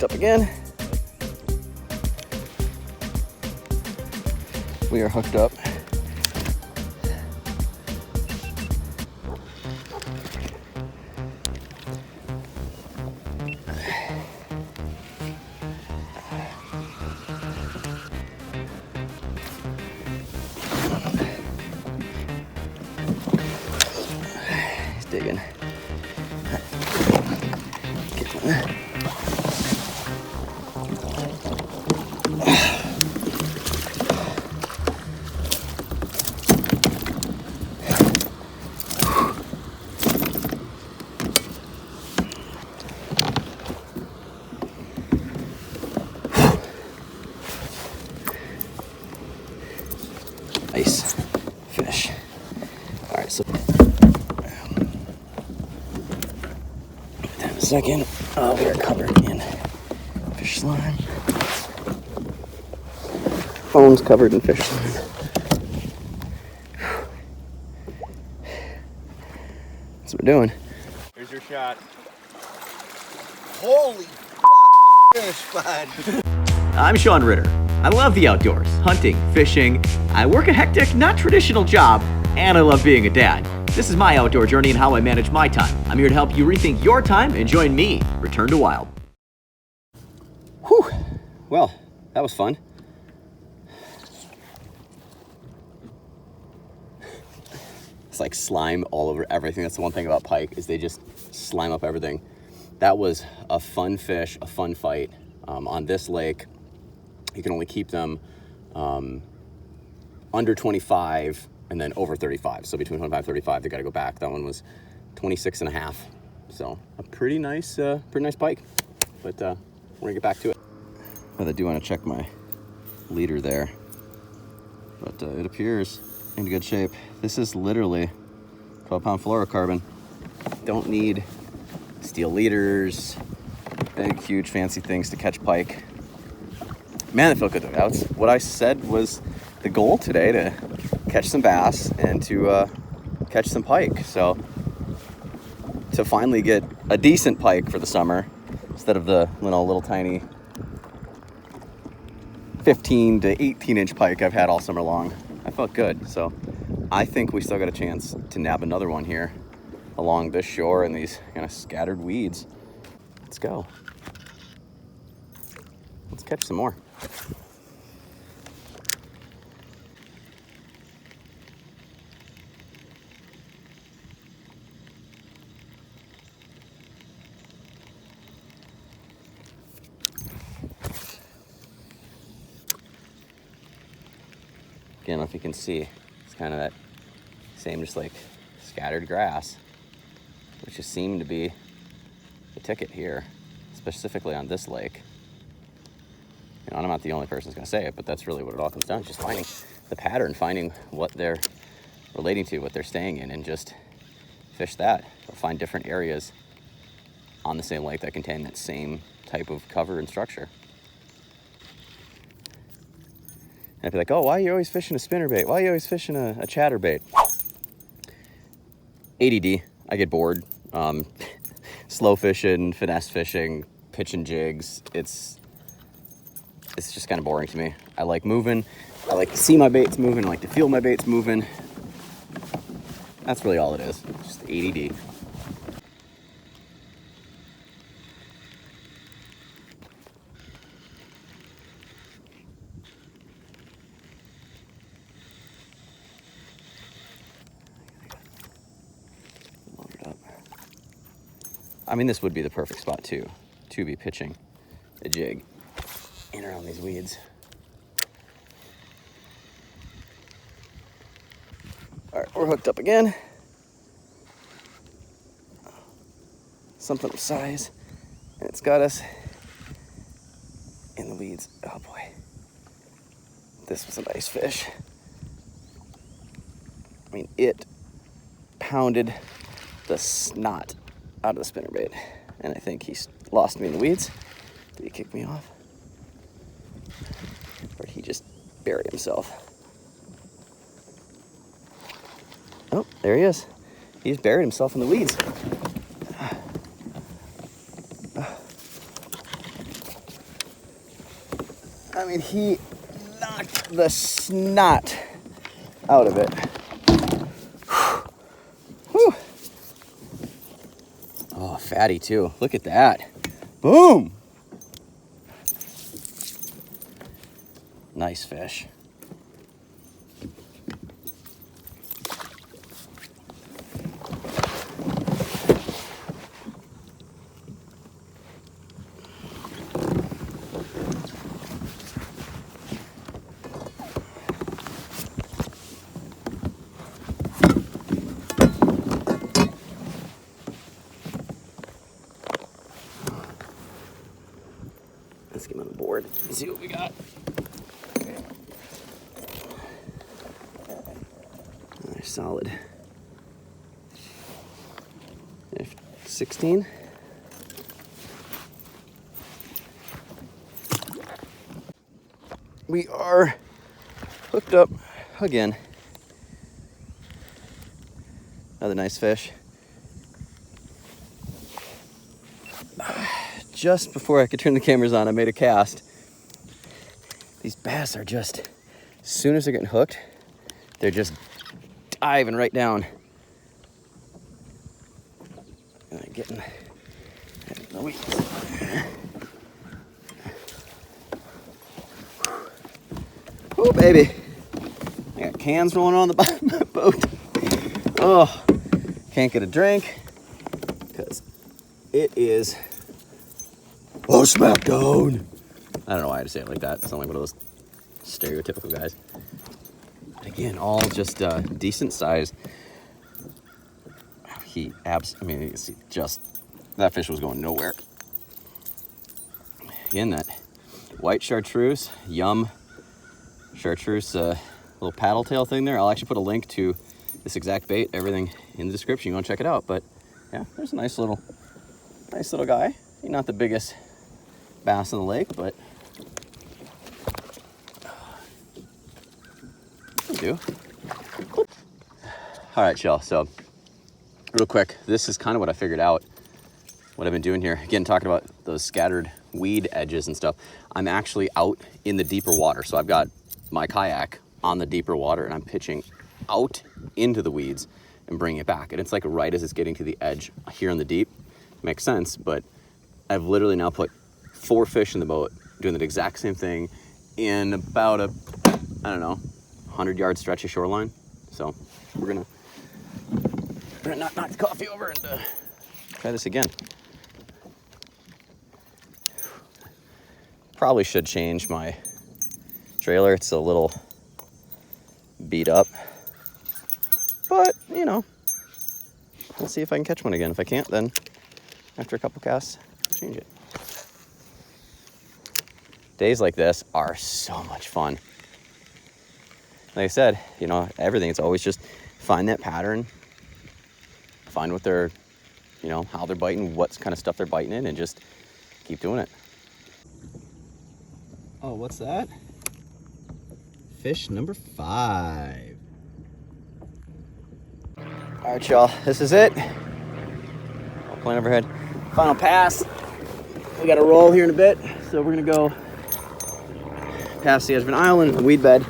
up again. We are hooked up. He's digging. Get one. Nice fish. All right, so in a second, we are covered in fish slime. Phone's covered in fish slime. That's what we're doing. Here's your shot. Holy fucking fish, bud. I'm Sean Ritter. I love the outdoors, hunting, fishing. I work a hectic, not traditional job, and I love being a dad. This is my outdoor journey and how I manage my time. I'm here to help you rethink your time and join me, Return to Wild. Whew. Well, that was fun. It's like slime all over everything. That's the one thing about pike, is they just slime up everything. That was a fun fish, a fun fight. On this lake, you can only keep them under 25 and then over 35. So between 25 and 35, they got to go back. That one was 26 and a half. So a pretty nice pike. But we're gonna get back to it. Well, I do want to check my leader there, but it appears in good shape. This is literally 12-pound fluorocarbon. Don't need steel leaders, big, huge, fancy things to catch pike. Man, it felt good though. That's what I said was the goal today, to catch some bass and to catch some pike. So to finally get a decent pike for the summer instead of the little tiny 15 to 18 inch pike I've had all summer long, I felt good. So I think we still got a chance to nab another one here along this shore in these kind of scattered weeds. Let's go. Let's catch some more. Again, if you can see, it's kind of that same, just like scattered grass, which just seemed to be the ticket here, specifically on this lake. You know, I'm not the only person who's going to say it, but that's really what it all comes down to, just finding the pattern, finding what they're relating to, what they're staying in, and just fish that. Or find different areas on the same lake that contain that same type of cover and structure. And I'd be like, oh, why are you always fishing a spinnerbait? Why are you always fishing a chatterbait? ADD, I get bored. Slow fishing, finesse fishing, pitching jigs, it's just kind of boring to me. I like moving. I like to see my baits moving. I like to feel my baits moving. That's really all it is, just ADD. I mean, this would be the perfect spot too, to be pitching a jig in around these weeds. All right, we're hooked up again. Something of size, and it's got us in the weeds. Oh boy, this was a nice fish. I mean, it pounded the snot out of the spinnerbait, and I think he lost me in the weeds. Did he kick me off? Or did he just bury himself? Oh, there he is. He's buried himself in the weeds. he knocked the snot out of it. Whew. Oh, fatty too. Look at that. Boom. Nice fish. Let's get him on the board and see what we got. Solid 16. We are hooked up again. Another nice fish. Just before I could turn the cameras on, I made a cast. These bass are just, as soon as they're getting hooked, they're just diving right down. And getting the weeds. Oh, baby. I got cans rolling on the bottom of the boat. Oh, can't get a drink because it is smackdown. I don't know why I had to say it like that. It's not like one of those stereotypical guys. Again, all just decent size. You can see just that fish was going nowhere. Again, that white chartreuse, yum chartreuse little paddle tail thing there. I'll actually put a link to this exact bait, everything in the description. You want to check it out. But yeah, there's a nice little guy. He's not the biggest bass in the lake, but do. All right, y'all. So real quick, this is kind of what I figured out, what I've been doing here. Again, talking about those scattered weed edges and stuff. I'm actually out in the deeper water. So I've got my kayak on the deeper water and I'm pitching out into the weeds and bringing it back. And it's like right as it's getting to the edge here in the deep. Makes sense, but I've literally now put 4 fish in the boat doing the exact same thing in about a, I don't know, 100-yard stretch of shoreline. So we're gonna knock the coffee over and try this again. Probably should change my trailer. It's a little beat up, but you know, we'll see if I can catch one again. If I can't, then after a couple casts, I'll change it. Days like this are so much fun. Like I said, you know, everything, it's always just find that pattern, find what they're, you know, how they're biting, what kind of stuff they're biting in, and just keep doing it. Oh, what's that? Fish number 5. All right, y'all, this is it. Plane overhead. Final pass. We got to roll here in a bit, so we're gonna go past the edge of an island, a weed bed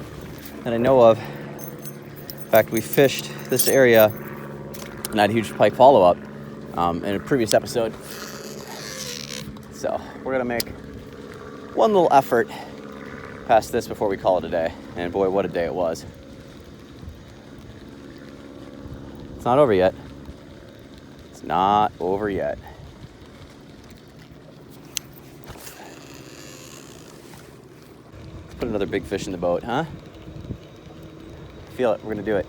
that I know of. In fact, we fished this area and I had a huge pike follow-up in a previous episode. So we're gonna make one little effort past this before we call it a day. And boy, what a day it was. It's not over yet. It's not over yet. Let's put another big fish in the boat, huh? Feel it, we're gonna do it.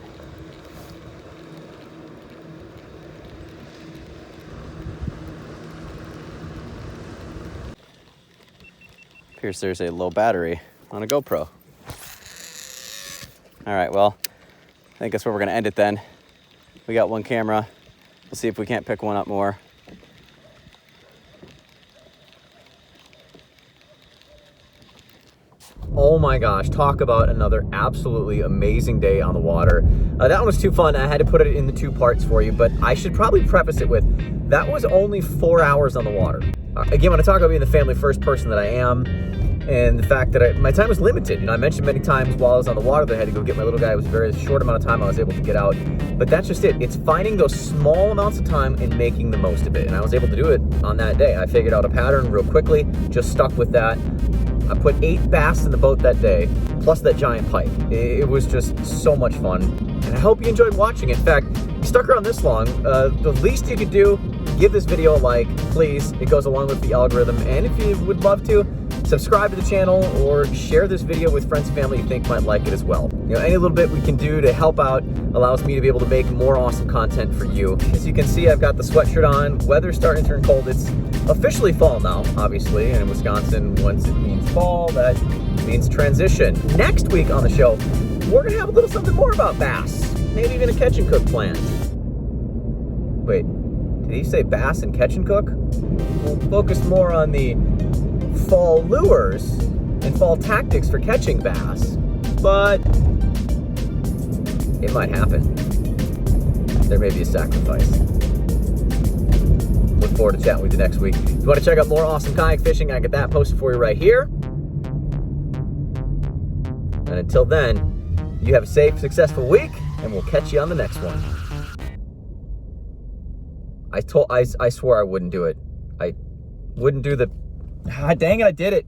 Appears there's a low battery on a GoPro. All right, well, I think that's where we're gonna end it then. We got one camera. We'll see if we can't pick one up more. Oh my gosh, talk about another absolutely amazing day on the water. That one was too fun. I had to put it in the 2 parts for you, but I should probably preface it with, that was only 4 hours on the water. Again, when I talk about being the family first person that I am, and the fact that my time was limited. You know, I mentioned many times while I was on the water that I had to go get my little guy. It was a very short amount of time I was able to get out. But that's just it. It's finding those small amounts of time and making the most of it. And I was able to do it on that day. I figured out a pattern real quickly, just stuck with that. I put 8 bass in the boat that day, plus that giant pike. It was just so much fun. And I hope you enjoyed watching it. In fact, you stuck around this long. The least you could do, give this video a like, please. It goes along with the algorithm. And if you would love to, subscribe to the channel or share this video with friends and family you think might like it as well. You know, any little bit we can do to help out allows me to be able to make more awesome content for you. As you can see, I've got the sweatshirt on. Weather's starting to turn cold. It's officially fall now, obviously, and in Wisconsin, once it means fall, that means transition. Next week on the show, we're gonna have a little something more about bass, maybe even a catch and cook planned. Wait, did he say bass and catch and cook? We'll focus more on the fall lures and fall tactics for catching bass, but it might happen. There may be a sacrifice. Look forward to chatting with you next week. If you want to check out more awesome kayak fishing, I got that posted for you right here. And until then, you have a safe, successful week, and we'll catch you on the next one. I swore I wouldn't do it. I wouldn't do the... Ah, dang it, I did it.